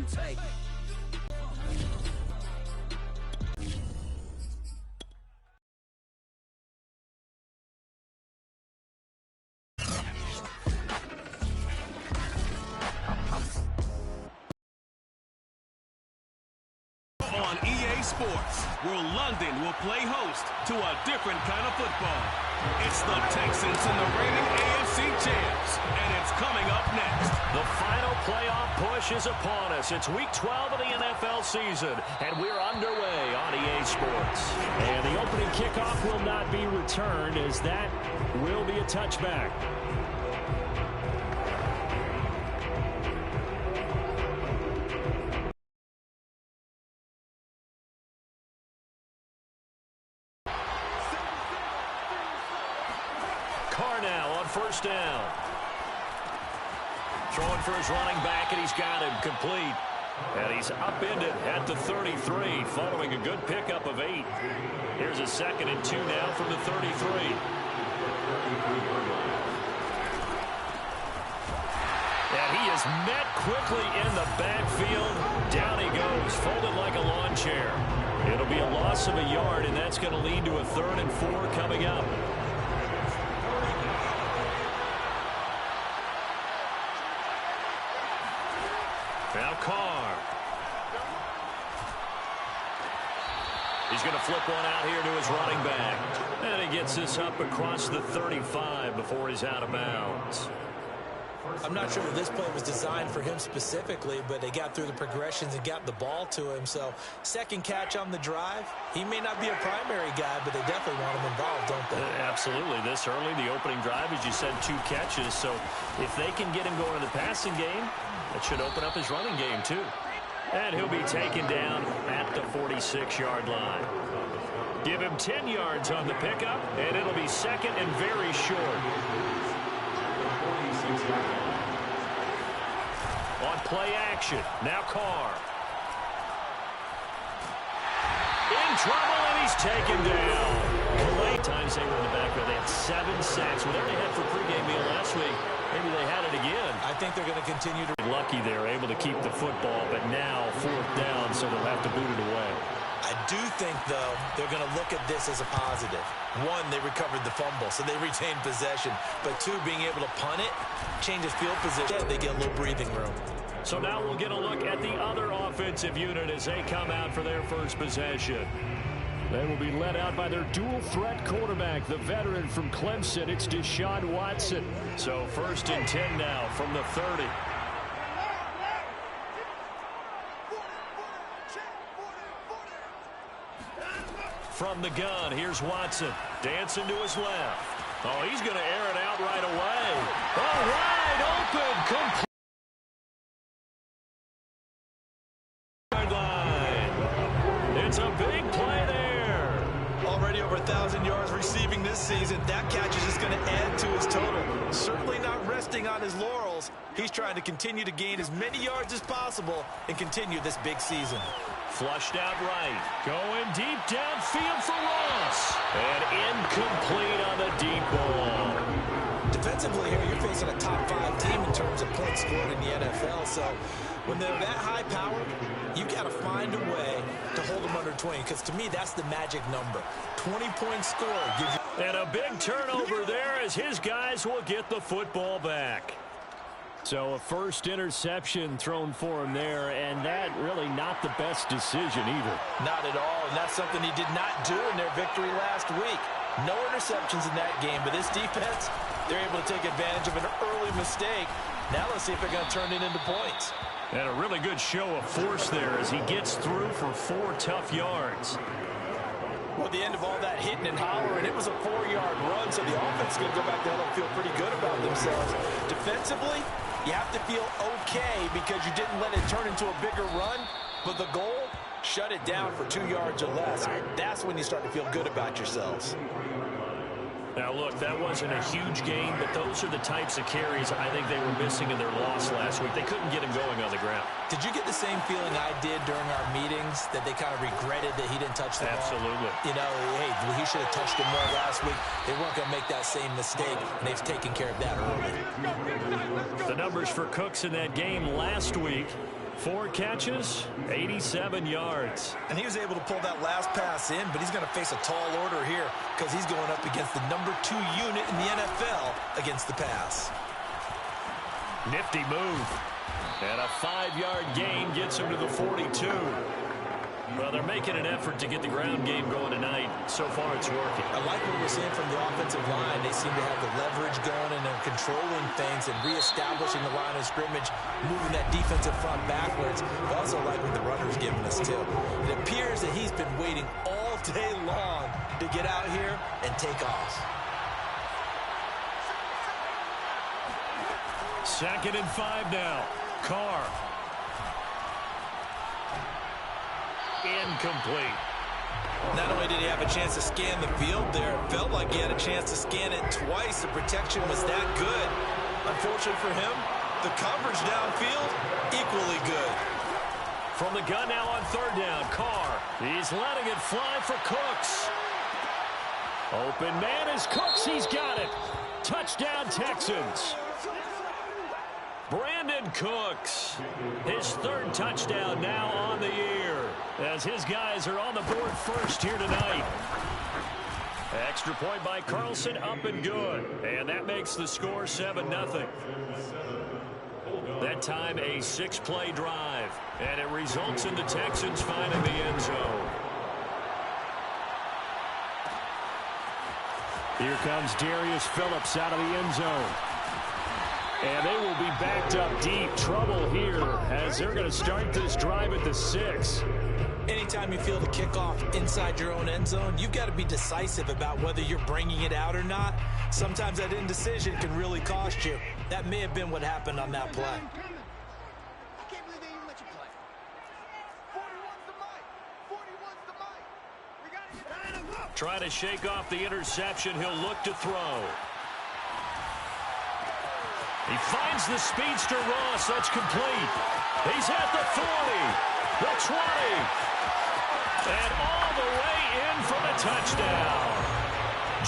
I'm taking. On EA Sports, where London will play host to a different kind of football. It's the Texans and the reigning AFC champs, and it's coming up next. The final playoff push is upon us. It's week 12 of the NFL season, and we're underway on EA Sports. And the opening kickoff will not be returned, as that will be a touchback. Now on first down. Throwing for his running back, and he's got him complete. And he's upended at the 33, following a good pickup of 8. Here's a 2nd and 2 now from the 33. And he is met quickly in the backfield. Down he goes, folded like a lawn chair. It'll be a loss of a yard, and that's going to lead to a 3rd and 4 coming up. Now Carr. He's going to flip one out here to his running back. And he gets this up across the 35 before he's out of bounds. I'm not sure that this play was designed for him specifically, but they got through the progressions and got the ball to him. So, second catch on the drive. He may not be a primary guy, but they definitely want him involved, don't they? Absolutely. This early, the opening drive, as you said, 2 catches. So, if they can get him going in the passing game, that should open up his running game, too. And he'll be taken down at the 46-yard line. Give him 10 yards on the pickup, and it'll be 2nd and very short. On play action, now Carr. In trouble, and he's taken down. The late times they were in the backfield, they had 7 sacks. Whatever they had for pregame meal last week, maybe they had it again. I think they're going to continue to... Lucky they're able to keep the football, but now 4th down, so they'll have to boot it away. I do think, though, they're going to look at this as a positive. 1, they recovered the fumble, so they retained possession. But 2, being able to punt it, changes field position, they get a little breathing room. So now we'll get a look at the other offensive unit as they come out for their first possession. They will be led out by their dual-threat quarterback, the veteran from Clemson. It's Deshaun Watson. So 1st and 10 now from the 30. From the gun, here's Watson. Dancing to his left. Oh, he's going to air it out right away. Oh, wide open. Complete. It's a big play there. Already over 1,000 yards receiving this season. That catch is just going to add to his total. Certainly not resting on his laurels. He's trying to continue to gain as many yards as possible and continue this big season. Flushed out right. Going deep downfield for Ross. And incomplete on the deep ball. Defensively here, you're facing a top 5 team in terms of points scored in the NFL. So when they're that high powered, you got to find a way to hold them under 20. Because to me, that's the magic number. 20-point score gives you... And a big turnover there as his guys will get the football back. So a first interception thrown for him there, and that really not the best decision either. Not at all, and that's something he did not do in their victory last week. No interceptions in that game, but this defense, they're able to take advantage of an early mistake. Now let's see if they're going to turn it into points. And a really good show of force there as he gets through for 4 tough yards. Well, at the end of all that hitting and hollering, it was a 4-yard run, so the offense is going to go back there and feel pretty good about themselves. Defensively, you have to feel okay because you didn't let it turn into a bigger run, but the goal, shut it down for 2 yards or less. That's when you start to feel good about yourselves. Now, look, that wasn't a huge game, but those are the types of carries I think they were missing in their loss last week. They couldn't get him going on the ground. Did you get the same feeling I did during our meetings, that they kind of regretted that he didn't touch the ball? Absolutely. You know, hey, he should have touched it more last week. They weren't going to make that same mistake, and they've taken care of that early. The numbers for Cooks in that game last week, 4 catches, 87 yards. And he was able to pull that last pass in, but he's going to face a tall order here because he's going up against the #2 unit in the NFL against the pass. Nifty move. And a 5-yard gain gets him to the 42. Well, they're making an effort to get the ground game going tonight. So far, it's working. I like what we're seeing from the offensive line. They seem to have the leverage going, and they're controlling things and reestablishing the line of scrimmage, moving that defensive front backwards. I also like what the runner's giving us, too. It appears that he's been waiting all day long to get out here and take off. 2nd and 5 now. Carr. Incomplete. Not only did he have a chance to scan the field there, it felt like he had a chance to scan it twice. The protection was that good. Unfortunately for him, the coverage downfield, equally good. From the gun now on 3rd down, Carr. He's letting it fly for Cooks. Open man is Cooks. He's got it. Touchdown, Texans. Brandon Cooks, his 3rd touchdown now on the year, as his guys are on the board first here tonight. Extra point by Carlson, up and good. And that makes the score 7-0. That time a 6-play drive, and it results in the Texans finding the end zone. Here comes Darius Phillips out of the end zone. And they will be backed up deep. Trouble here as they're going to start this drive at the 6. Anytime you feel the kickoff inside your own end zone, you've got to be decisive about whether you're bringing it out or not. Sometimes that indecision can really cost you. That may have been what happened on that play. Trying to shake off the interception. He'll look to throw. He finds the speedster Ross. That's complete. He's at the 40, the 20, and all the way in for the touchdown.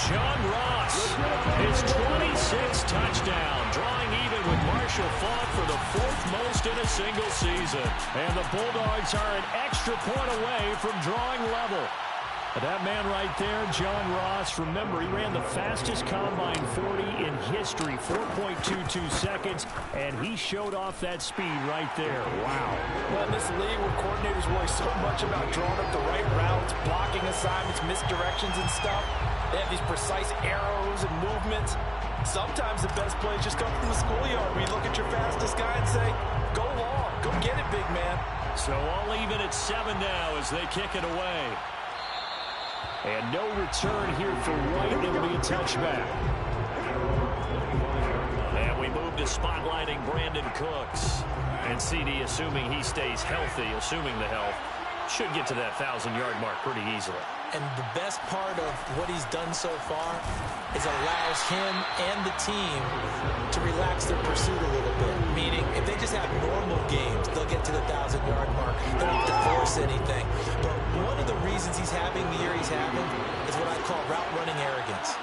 John Ross, his 26th touchdown, drawing even with Marshall Faulk for the 4th most in a single season. And the Bulldogs are an extra point away from drawing level. That man right there, John Ross, remember, he ran the fastest combine 40 in history, 4.22 seconds, and he showed off that speed right there. Wow. Well, in this league where coordinators worry so much about drawing up the right routes, blocking assignments, misdirections and stuff, they have these precise arrows and movements. Sometimes the best plays just come from the schoolyard where you look at your fastest guy and say, go long, go get it, big man. So all even at 7 now as they kick it away. And no return here for White. It'll be a touchback. And we move to spotlighting Brandon Cooks. And CD, assuming he stays healthy, assuming the health, should get to that 1,000-yard mark pretty easily. And the best part of what he's done so far is allows him and the team to relax their pursuit a little bit. Meaning, if they just have normal games, they'll get to the 1,000-yard mark. They don't have to force anything. But one of the reasons he's having the year he's having is what I call route running arrogance.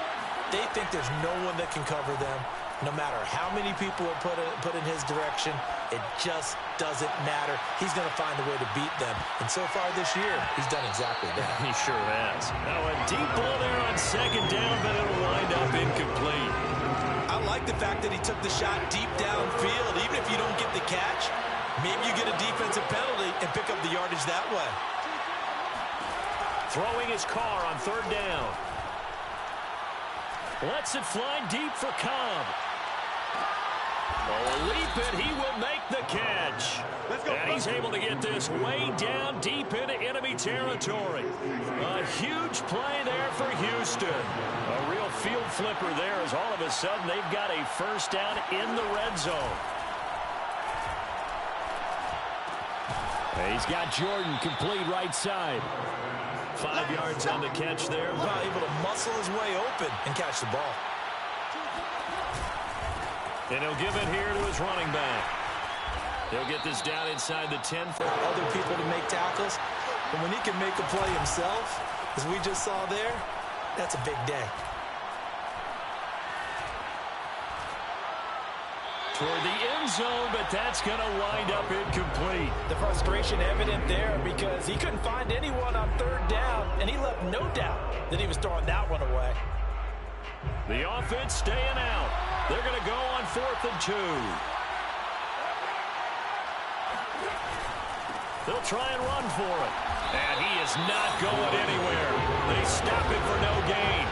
They think there's no one that can cover them. No matter how many people are put in his direction, it just doesn't matter. He's going to find a way to beat them. And so far this year, he's done exactly that. He sure has. Now a deep ball there on 2nd down, but it'll wind up incomplete. I like the fact that he took the shot deep downfield. Even if you don't get the catch, maybe you get a defensive penalty and pick up the yardage that way. Throwing his Carr on 3rd down. Lets it fly deep for Cobb. Oh, a leap it. He will make the catch. And he's able to get this way down deep into enemy territory. A huge play there for Houston. A real field flipper there as all of a sudden they've got a 1st down in the red zone. He's got Jordan complete right side. 5 yards on the catch there. Able to muscle his way open and catch the ball. And he'll give it here to his running back. He'll get this down inside the 10. For other people to make tackles. But when he can make a play himself, as we just saw there, that's a big day. toward the end zone, but that's going to wind up incomplete. The frustration evident there because he couldn't find anyone on third down, and he left no doubt that he was throwing that one away. The offense staying out. They're going to go on 4th and 2. They'll try and run for it. And he is not going anywhere. They stop him for no gain.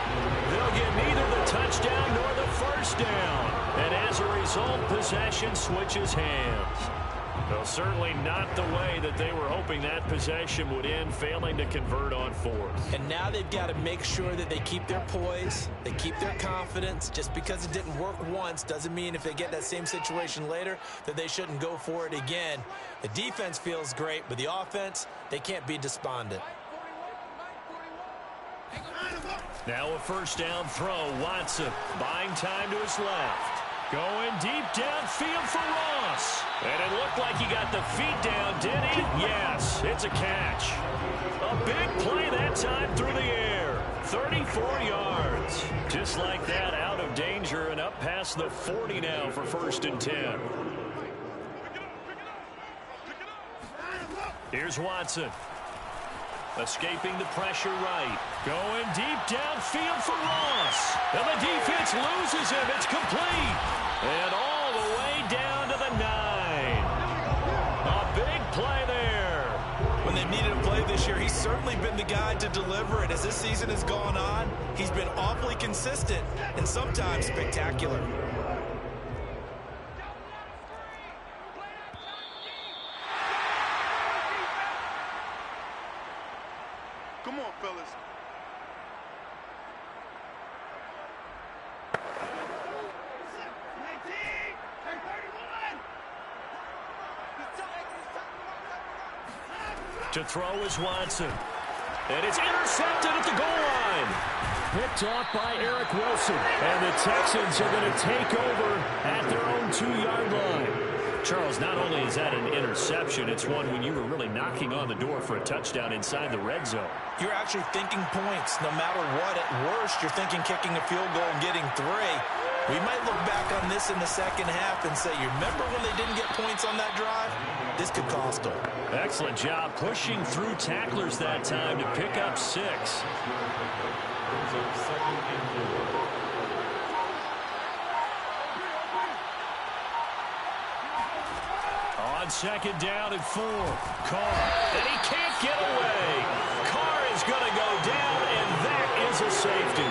They'll get neither the touchdown nor the first down. And as a result, possession switches hands. Well, certainly not the way that they were hoping that possession would end, failing to convert on 4th. And now they've got to make sure that they keep their poise, they keep their confidence. Just because it didn't work once doesn't mean if they get that same situation later that they shouldn't go for it again. The defense feels great, but the offense, they can't be despondent. Now a first down throw. Watson buying time to his left. Going deep downfield for Ross. And it looked like he got the feet down, did he? Yes, it's a catch. A big play that time through the air. 34 yards. Just like that, out of danger and up past the 40 now for 1st and 10. Here's Watson. Escaping the pressure right. Going deep downfield for Ross. And the defense loses him. It's complete. And all the way down to the 9. A big play there. When they needed a play this year, he's certainly been the guy to deliver it. As this season has gone on, he's been awfully consistent and sometimes spectacular. Come on, fellas. To throw is Watson. And it's intercepted at the goal line. Picked off by Eric Wilson. And the Texans are going to take over at their own 2-yard line. Charles, not only is that an interception, it's one when you were really knocking on the door for a touchdown inside the red zone. You're actually thinking points. No matter what, at worst, you're thinking kicking a field goal and getting 3. We might look back on this in the second half and say, you remember when they didn't get points on that drive? This could cost them. Excellent job pushing through tacklers that time to pick up 6. On 2nd down and 4. Carr. And he can't get away. Carr is going to go down, and that is a safety.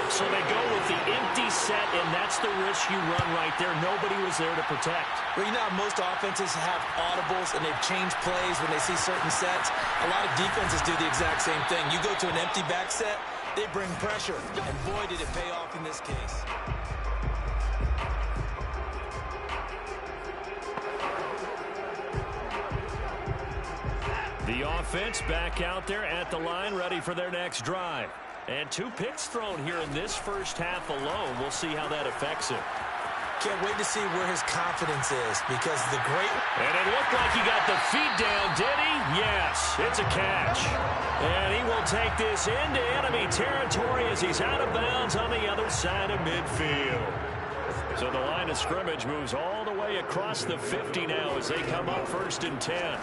So they go with the empty set, and that's the risk you run right there. Nobody was there to protect. Well, you know how most offenses have audibles, and they've changed plays when they see certain sets. A lot of defenses do the exact same thing. You go to an empty back set, they bring pressure, and boy, did it pay off in this case. The offense back out there at the line, ready for their next drive. And 2 picks thrown here in this first half alone. We'll see how that affects him. Can't wait to see where his confidence is because the great... And it looked like he got the feet down, did he? Yes, it's a catch. And he will take this into enemy territory as he's out of bounds on the other side of midfield. So the line of scrimmage moves all the way across the 50 now as they come up 1st and 10.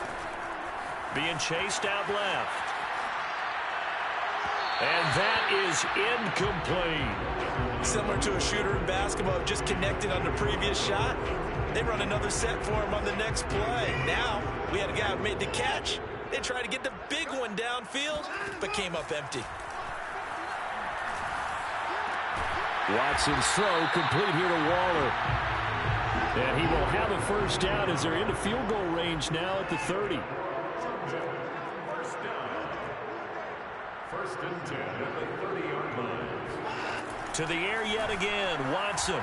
Being chased out left. And that is incomplete. Similar to a shooter in basketball, just connected on the previous shot. They run another set for him on the next play. Now, we had a guy who made the catch. They tried to get the big one downfield, but came up empty. Watson's throw complete here to Waller. And he will have a first down as they're into field goal range now at the 30. First and 10 at the 30-yard line. To the air yet again, Watson.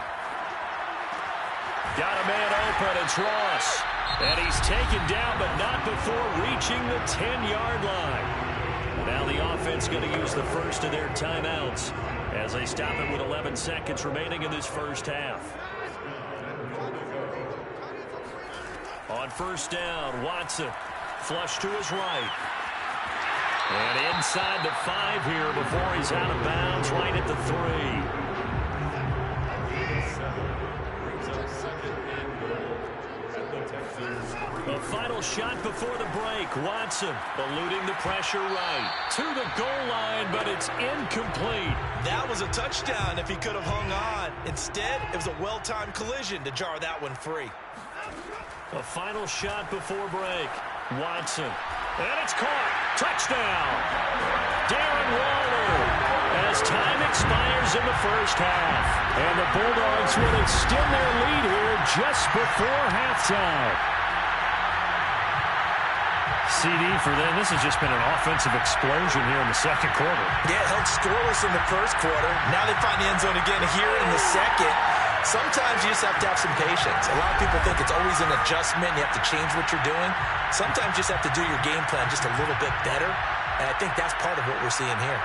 Got a man open, it's Ross. And he's taken down, but not before reaching the 10-yard line. Now the offense going to use the first of their timeouts as they stop it with 11 seconds remaining in this first half. On first down, Watson. Flush to his right. And inside the 5 here before he's out of bounds, right at the 3. final shot before the break. Watson eluding the pressure right to the goal line, but it's incomplete. That was a touchdown if he could have hung on. Instead, it was a well-timed collision to jar that one free. A final shot before break. Watson. And it's caught. Touchdown. Darren Waller. As time expires in the first half. And the Bulldogs will extend their lead here just before halftime. CD for them. This has just been an offensive explosion here in the second quarter. Yeah, held scoreless in the first quarter. Now they find the end zone again here in the second. Sometimes you just have to have some patience. A lot of people think it's always an adjustment. You have to change what you're doing. Sometimes you just have to do your game plan just a little bit better. And I think that's part of what we're seeing here.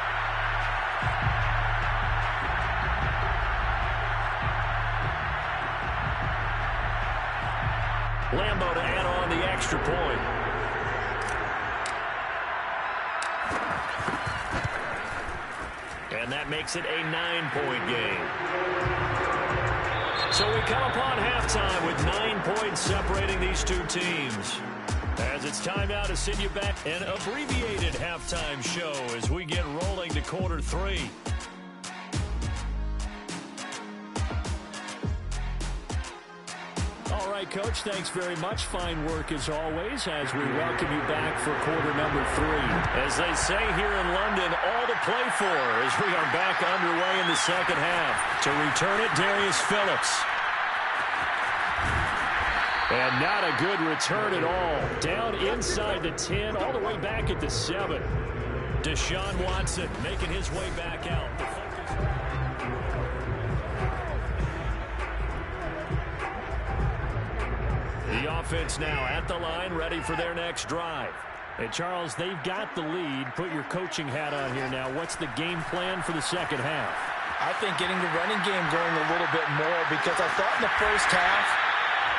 Lambo to add on the extra point. And that makes it a 9-point game. So we come upon halftime with 9 points separating these two teams. As it's time now to send you back an abbreviated halftime show as we get rolling to quarter 3. All right, Coach, thanks very much. Fine work as always as we welcome you back for quarter number 3. As they say here in London, all to play for as we are back underway in the second half. To return it, Darius Phillips. And not a good return at all. Down inside the 10, all the way back at the 7. Deshaun Watson making his way back out. The offense now at the line, ready for their next drive. Hey, Charles, they've got the lead. Put your coaching hat on here now. What's the game plan for the second half? I think getting the running game going a little bit more because I thought in the first half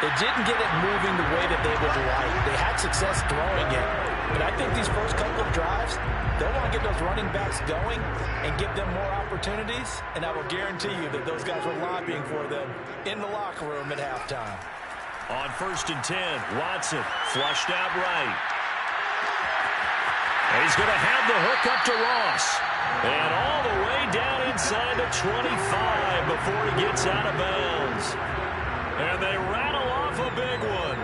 they didn't get it moving the way that they would like. They had success throwing it. But I think these first couple of drives, they'll want to get those running backs going and give them more opportunities. And I will guarantee you that those guys were lobbying for them in the locker room at halftime. On 1st and 10, Watson flushed out right. And he's going to have the hook up to Ross. And all the way down inside the 25 before he gets out of bounds. And they rattle off a big one.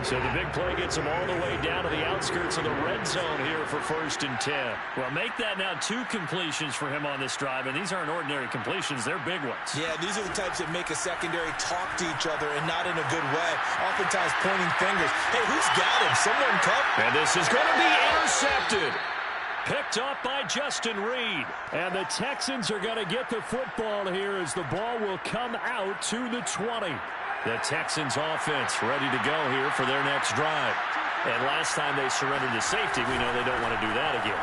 So the big play gets them all the way down to the outskirts of the red zone here for 1st and 10. Well, make that now 2 completions for him on this drive, and these aren't ordinary completions. They're big ones. Yeah, these are the types that make a secondary talk to each other and not in a good way. Oftentimes pointing fingers. Hey, who's got him? Someone covered. And this is going to be intercepted. Picked up by Justin Reed. And the Texans are going to get the football here as the ball will come out to the 20. The Texans offense ready to go here for their next drive. And last time they surrendered to safety, we know they don't want to do that again.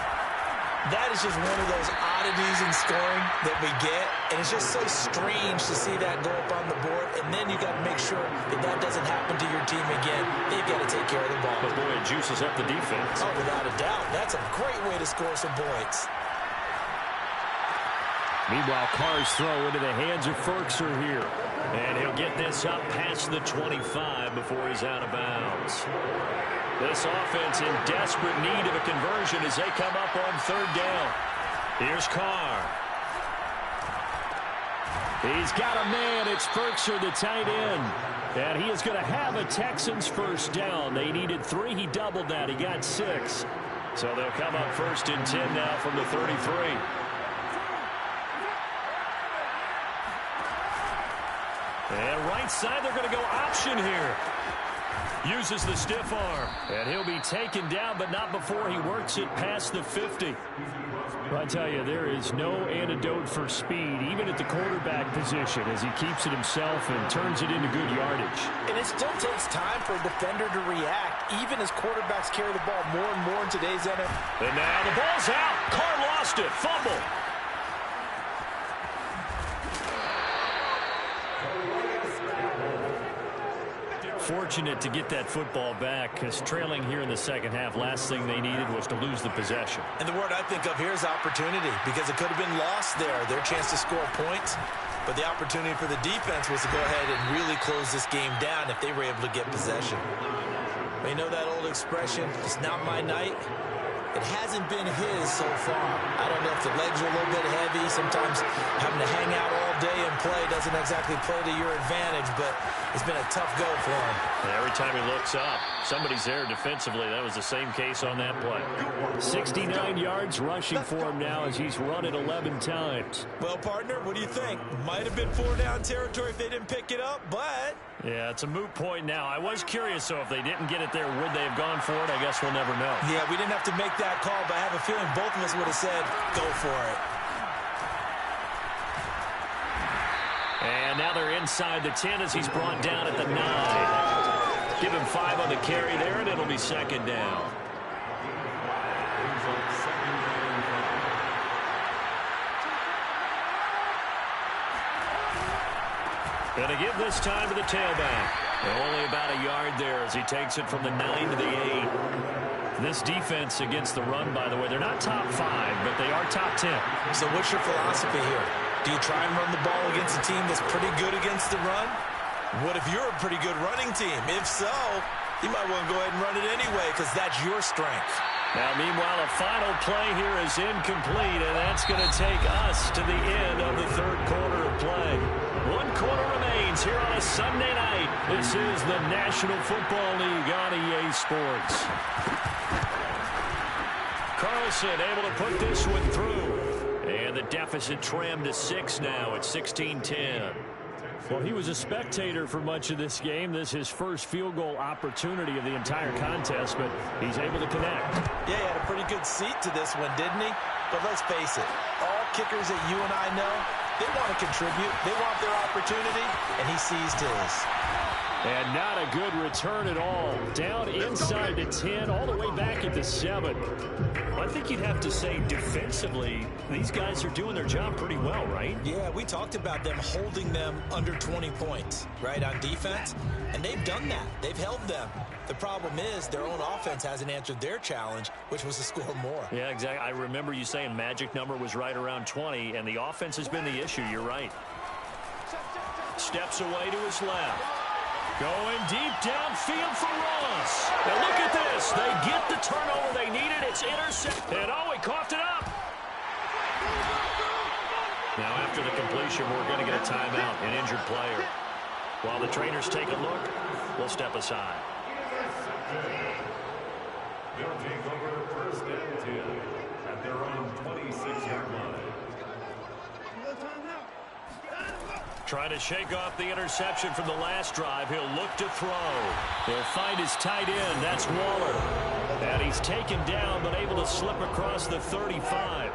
That is just one of those oddities in scoring that we get. And it's just so strange to see that go up on the board. And then you got to make sure that that doesn't happen to your team again. They've got to take care of the ball. But boy, it juices up the defense. Oh, without a doubt. That's a great way to score some points. Meanwhile, Carr's throw into the hands of Ferkser here. And he'll get this up past the 25 before he's out of bounds. This offense in desperate need of a conversion as they come up on 3rd down. Here's Carr. He's got a man. It's Ferkser, the tight end. And he is going to have a Texans 1st down. They needed 3. He doubled that. He got 6. So they'll come up 1st and 10 now from the 33. And right side, they're going to go option here. Uses the stiff arm. And he'll be taken down, but not before he works it past the 50. I tell you, there is no antidote for speed, even at the quarterback position, as he keeps it himself and turns it into good yardage. And it still takes time for a defender to react, even as quarterbacks carry the ball more and more in today's NFL. And now the ball's out. Carr lost it. Fumble. Fortunate to get that football back because trailing here in the second half, last thing they needed was to lose the possession. And the word I think of here is opportunity because it could have been lost there, their chance to score points. But the opportunity for the defense was to go ahead and really close this game down if they were able to get possession. You know that old expression, it's not my night? It hasn't been his so far. I don't know if the legs are a little bit heavy. Sometimes having to hang out all day and play doesn't exactly play to your advantage, but it's been a tough go for him. And every time he looks up, somebody's there defensively. That was the same case on that play. 69 yards rushing for him now as he's run it 11 times. Well, partner, what do you think? Might have been 4-down territory if they didn't pick it up, but... Yeah, it's a moot point now. I was curious, so if they didn't get it there, would they have gone for it? I guess we'll never know. Yeah, we didn't have to make that call, but I have a feeling both of us would have said, go for it. And now they're inside the 10 as he's brought down at the 9. Give him 5 on the carry there, and it'll be second down. And to give this time to the tailback. Only about a yard there as he takes it from the 9 to the 8. This defense against the run, by the way, they're not top 5, but they are top 10. So what's your philosophy here? Do you try and run the ball against a team that's pretty good against the run? What if you're a pretty good running team? If so, you might want to go ahead and run it anyway because that's your strength. Now, meanwhile, a final play here is incomplete, and that's going to take us to the end of the third quarter of play. 1 quarter remains here on a Sunday night. This is the National Football League on EA Sports. Carlson able to put this one through. And the deficit trimmed to 6 now at 16-10. Well, he was a spectator for much of this game. This is his first field goal opportunity of the entire contest, but he's able to connect. Yeah, he had a pretty good seat to this one, didn't he? But let's face it, all kickers that you and I know, they want to contribute. They want their opportunity, and he seized his. And not a good return at all. Down inside the 10, all the way back at the 7. Well, I think you'd have to say defensively, these guys are doing their job pretty well, right? Yeah, we talked about them holding them under 20 points, right, on defense. And they've done that. They've held them. The problem is their own offense hasn't answered their challenge, which was to score more. Yeah, exactly. I remember you saying magic number was right around 20, and the offense has been the issue. You're right. Steps away to his left. Going deep downfield for Ross. And look at this. They get the turnover they needed. It's intercepted. And oh, he coughed it up. Now after the completion, we're going to get a timeout, an injured player. While the trainers take a look, we'll step aside. They'll take over first and 10 at their own 26-yard line. Trying to shake off the interception from the last drive. He'll look to throw. He'll find his tight end. That's Waller. And he's taken down, but able to slip across the 35.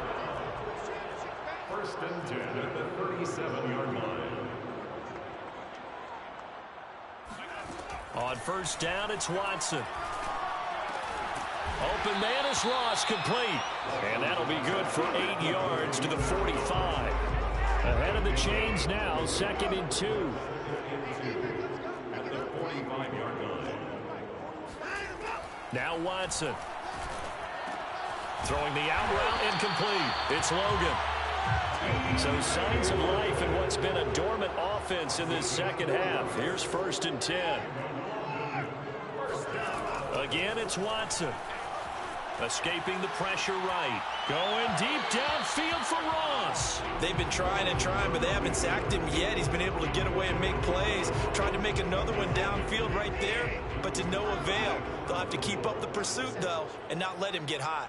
First and 10 at the 37-yard line. On first down, it's Watson. Open man is Ross, complete. And that'll be good for 8 yards to the 45. Ahead of the chains now, 2nd and 2. At the 45-yard line. Now Watson. Throwing the out route, incomplete. It's Logan. So signs of life in what's been a dormant offense in this second half. Here's 1st and 10. Again, it's Watson. Escaping the pressure right. Going deep downfield for Ross. They've been trying and trying, but they haven't sacked him yet. He's been able to get away and make plays. Tried to make another one downfield right there, but to no avail. They'll have to keep up the pursuit, though, and not let him get hot.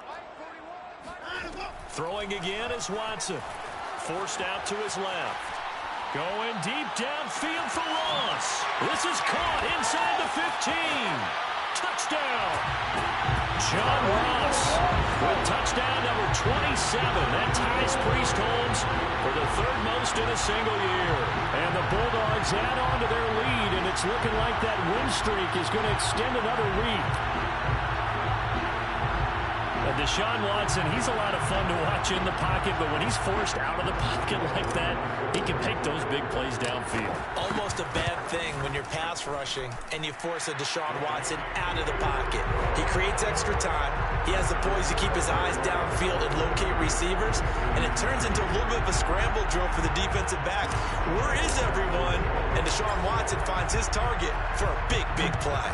Throwing again is Watson. Forced out to his left. Going deep downfield for Ross. This is caught inside the 15. Touchdown. John Ross with touchdown number 27. That ties Priest Holmes for the 3rd most in a single year. And the Bulldogs add on to their lead, and it's looking like that win streak is going to extend another week. Deshaun Watson, he's a lot of fun to watch in the pocket, but when he's forced out of the pocket like that, he can make those big plays downfield. Almost a bad thing when you're pass rushing and you force a Deshaun Watson out of the pocket. He creates extra time. He has the poise to keep his eyes downfield and locate receivers, and it turns into a little bit of a scramble drill for the defensive back. Where is everyone? And Deshaun Watson finds his target for a big, big play.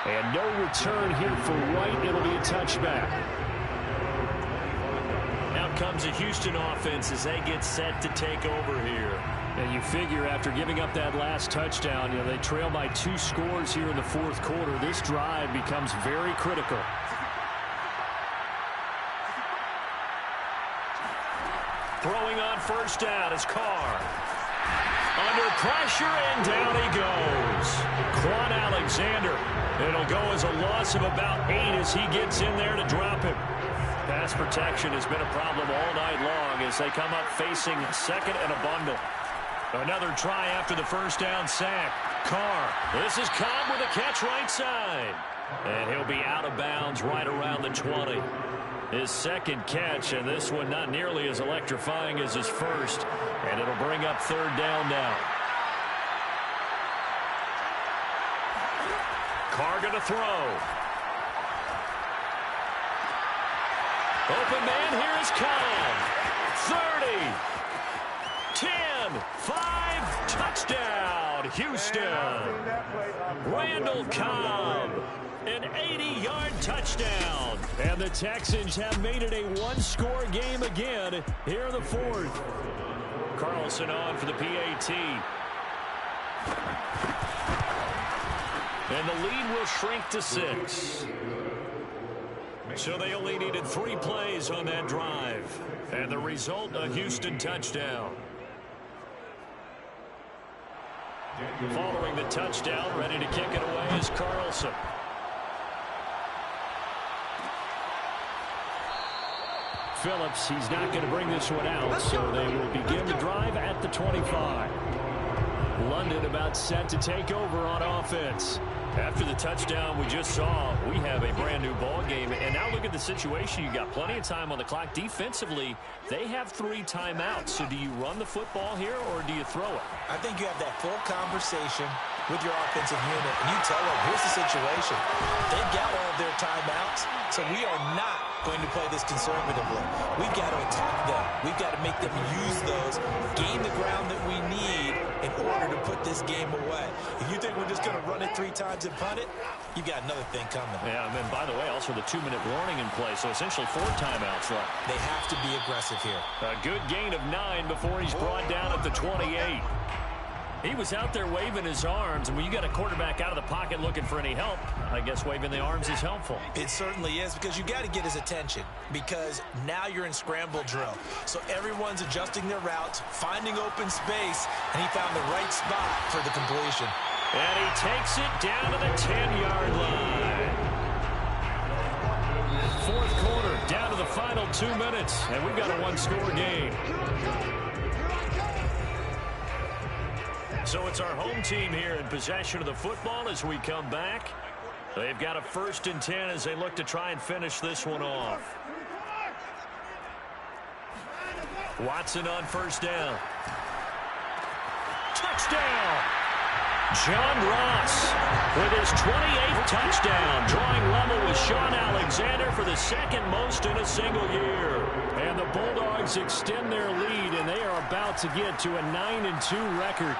And no return here for Wright. It'll be a touchback. Now comes a Houston offense as they get set to take over here. And you figure after giving up that last touchdown, they trail by 2 scores here in the fourth quarter. This drive becomes very critical. Throwing on first down is Carr. Under pressure, and down he goes. Quan Alexander. It'll go as a loss of about 8 as he gets in there to drop him. Pass protection has been a problem all night long as they come up facing second and a bundle. Another try after the first down sack. Carr. This is Cobb with a catch right side. And he'll be out of bounds right around the 20. His second catch, and this one not nearly as electrifying as his first. And it'll bring up third down now. Carr going to throw. Open man, here is Cobb. 30, 10, 5, touchdown, Houston. Randall Cobb, an 80-yard touchdown. And the Texans have made it a one-score game again here in the fourth. Carlson on for the PAT. And the lead will shrink to 6. So they only needed 3 plays on that drive. And the result, a Houston touchdown. Following the touchdown, ready to kick it away is Carlson. Phillips, he's not going to bring this one out, so they will begin the drive at the 25. London about set to take over on offense. After the touchdown we just saw, we have a brand-new ball game. And now look at the situation. You got plenty of time on the clock. Defensively, they have 3 timeouts. So do you run the football here or do you throw it? I think you have that full conversation with your offensive unit, and you tell them, here's the situation. They've got all of their timeouts, so we are not going to play this conservatively. We've got to attack them. We've got to make them use those, gain the ground that we need in order to put this game away. If you think we're just going to run it 3 times and punt it, you've got another thing coming. Yeah, and then, by the way, also the 2-minute warning in play, so essentially 4 timeouts left. They have to be aggressive here. A good gain of 9 before he's brought down at the 28. He was out there waving his arms, and when you got a quarterback out of the pocket looking for any help, I guess waving the arms is helpful. It certainly is, because you got to get his attention, because now you're in scramble drill. So everyone's adjusting their routes, finding open space, and he found the right spot for the completion. And he takes it down to the 10-yard line. Fourth quarter, down to the final 2 minutes, and we've got a one-score game. So it's our home team here in possession of the football as we come back. They've got a 1st and 10 as they look to try and finish this one off. Watson on first down. Touchdown! John Ross with his 28th touchdown, drawing level with Sean Alexander for the 2nd most in a single year. And the Bulldogs extend their lead, and they are about to get to a 9-2 record.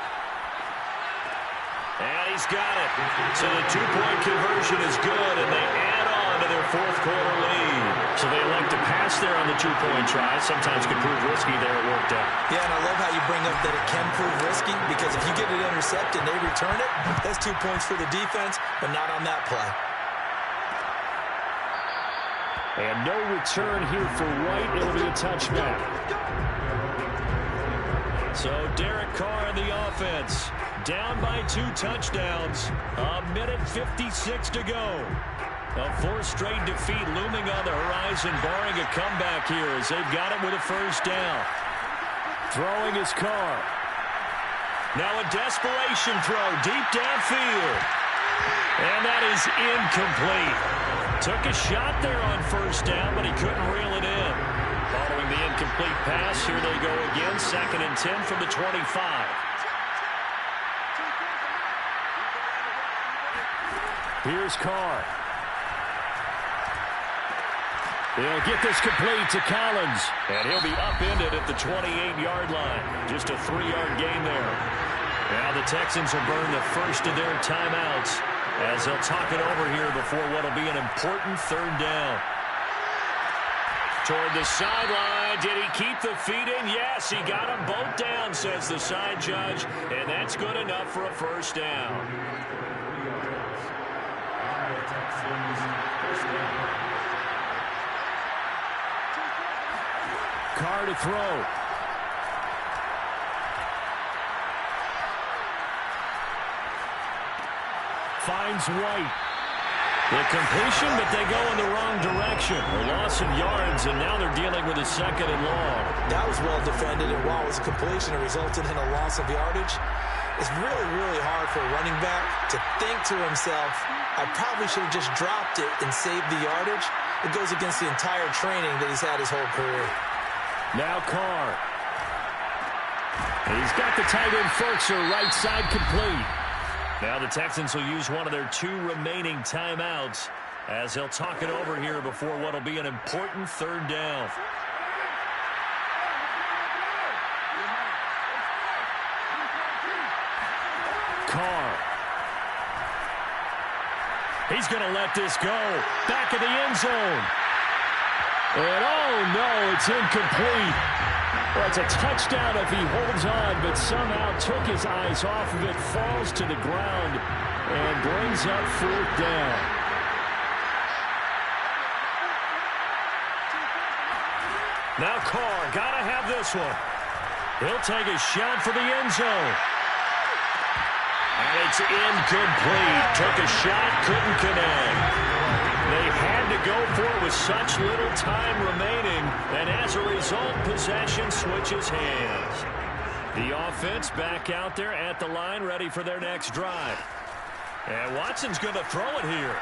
And he's got it. So the 2-point conversion is good, and they add on to their 4th quarter lead. So they elect to pass there on the 2-point try. Sometimes can prove risky there. It worked out. Yeah, and I love how you bring up that it can prove risky, because if you get it intercepted and they return it, that's 2 points for the defense, but not on that play. And no return here for White. It'll be a touchback. So Derek Carr in the offense. Down by 2 touchdowns. 1:56 to go. A 4th straight defeat looming on the horizon, barring a comeback here as they've got it with a 1st down. Throwing is Carr. Now a desperation throw deep downfield. And that is incomplete. Took a shot there on 1st down, but he couldn't reel it in. Following the incomplete pass, here they go again. 2nd and 10 from the 25. Here's Carr. He'll get this complete to Collins. And he'll be upended at the 28-yard line. Just a 3-yard gain there. Now the Texans will burn the first of their timeouts. as they'll talk it over here before what will be an important third down. Toward the sideline. Did he keep the feet in? Yes, he got them both down, says the side judge, and that's good enough for a first down. Carr to throw. Finds White. The completion, but they go in the wrong direction. A loss of yards, and now they're dealing with a second and long. That was well defended, and while it was a completion, it resulted in a loss of yardage. It's really, really hard for a running back to think to himself, I probably should have just dropped it and saved the yardage. It goes against the entire training that he's had his whole career. Now Carr. He's got the tight end Firkser right side complete. Now the Texans will use one of their 2 remaining timeouts as they'll talk it over here before what will be an important third down. Carr. He's going to let this go. Back of the end zone. And oh no, it's incomplete. Well, it's a touchdown if he holds on, but somehow took his eyes off of it, falls to the ground, and brings up fourth down. Now Carr, got to have this one. He'll take a shot for the end zone. And it's incomplete. Took a shot, couldn't connect. They had to go for it with such little time remaining, and as a result, possession switches hands. The offense back out there at the line, ready for their next drive. And Watson's going to throw it here.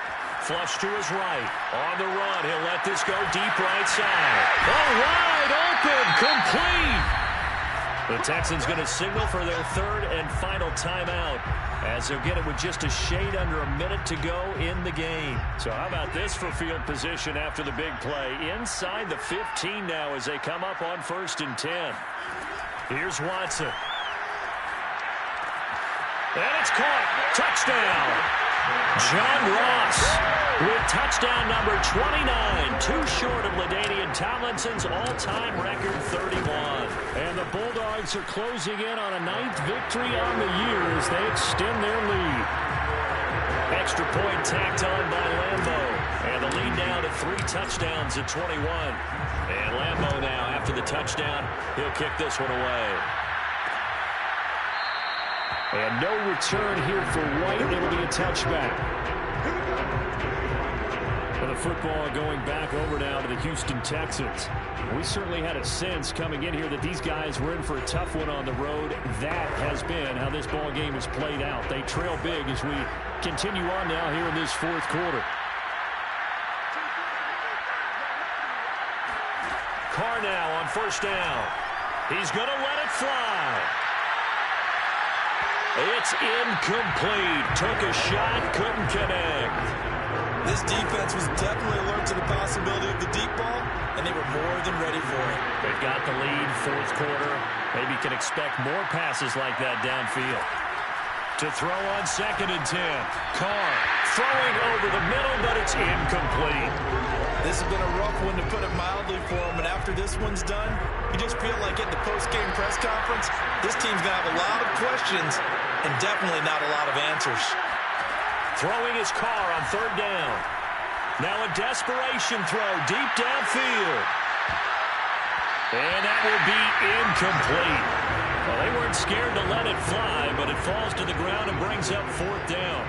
Flush to his right. On the run, he'll let this go deep right side. Oh, wide open, complete. The Texans going to signal for their third and final timeout, as they'll get it with just a shade under a minute to go in the game. So how about this for field position after the big play? Inside the 15 now as they come up on 1st and 10. Here's Watson. And it's caught. Touchdown. John Ross with touchdown number 29, too short of LaDainian Tomlinson's all-time record 31. And the Bulldogs are closing in on a 9th victory on the year as they extend their lead. Extra point tacked on by Lambo. And the lead now to 3 touchdowns at 21. And Lambo now, after the touchdown, he'll kick this one away. And no return here for White. It'll be a touchback. And the football going back over now to the Houston Texans. We certainly had a sense coming in here that these guys were in for a tough one on the road. That has been how this ball game has played out. They trail big as we continue on now here in this 4th quarter. Carr now on 1st down. He's going to let it fly. It's incomplete. Took a shot, couldn't connect. This defense was definitely alert to the possibility of the deep ball, and they were more than ready for it. They've got the lead, 4th quarter. Maybe can expect more passes like that downfield. To throw on 2nd and 10. Carr throwing over the middle, but it's incomplete. This has been a rough one, to put it mildly, for him, and after this one's done, you just feel like at the post-game press conference, this team's going to have a lot of questions and definitely not a lot of answers. Throwing his Carr on 3rd down. Now a desperation throw deep downfield. And that will be incomplete. Well, they weren't scared to let it fly, but it falls to the ground and brings up 4th down.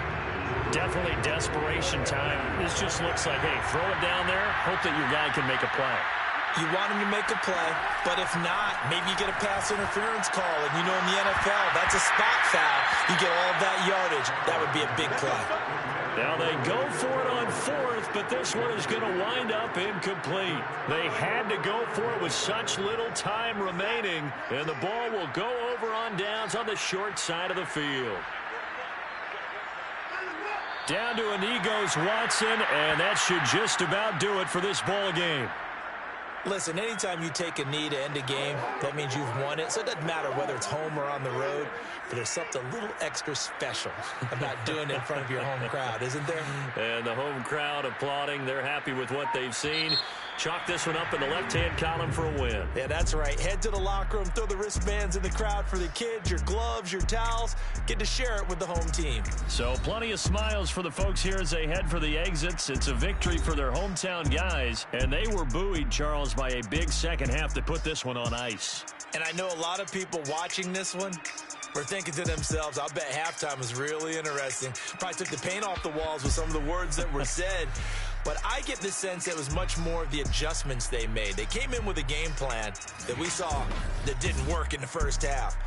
Definitely desperation time. This just looks like, hey, throw it down there, hope that your guy can make a play. You want him to make a play, but if not, maybe you get a pass interference call, and you know in the NFL, that's a spot foul. You get all of that yardage. That would be a big play. Now they go for it on 4th, but this one is going to wind up incomplete. They had to go for it with such little time remaining, and the ball will go over on downs on the short side of the field. Down to a knee goes Watson, and that should just about do it for this ball game. Listen, anytime you take a knee to end a game, that means you've won it. So it doesn't matter whether it's home or on the road, but there's something a little extra special about doing it in front of your home crowd, isn't there? And the home crowd applauding. They're happy with what they've seen. Chalk this one up in the left-hand column for a win. Yeah, that's right. Head to the locker room, throw the wristbands in the crowd for the kids, your gloves, your towels. Get to share it with the home team. So plenty of smiles for the folks here as they head for the exits. It's a victory for their hometown guys, and they were buoyed, Charles, by a big second half that put this one on ice. And I know a lot of people watching this one were thinking to themselves, I'll bet halftime was really interesting. Probably took the paint off the walls with some of the words that were said. But I get the sense it was much more of the adjustments they made. They came in with a game plan that we saw that didn't work in the first half.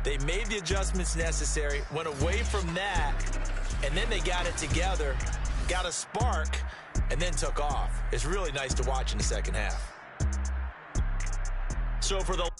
They made the adjustments necessary, went away from that, and then they got it together, got a spark, and then took off. It's really nice to watch in the second half. So for the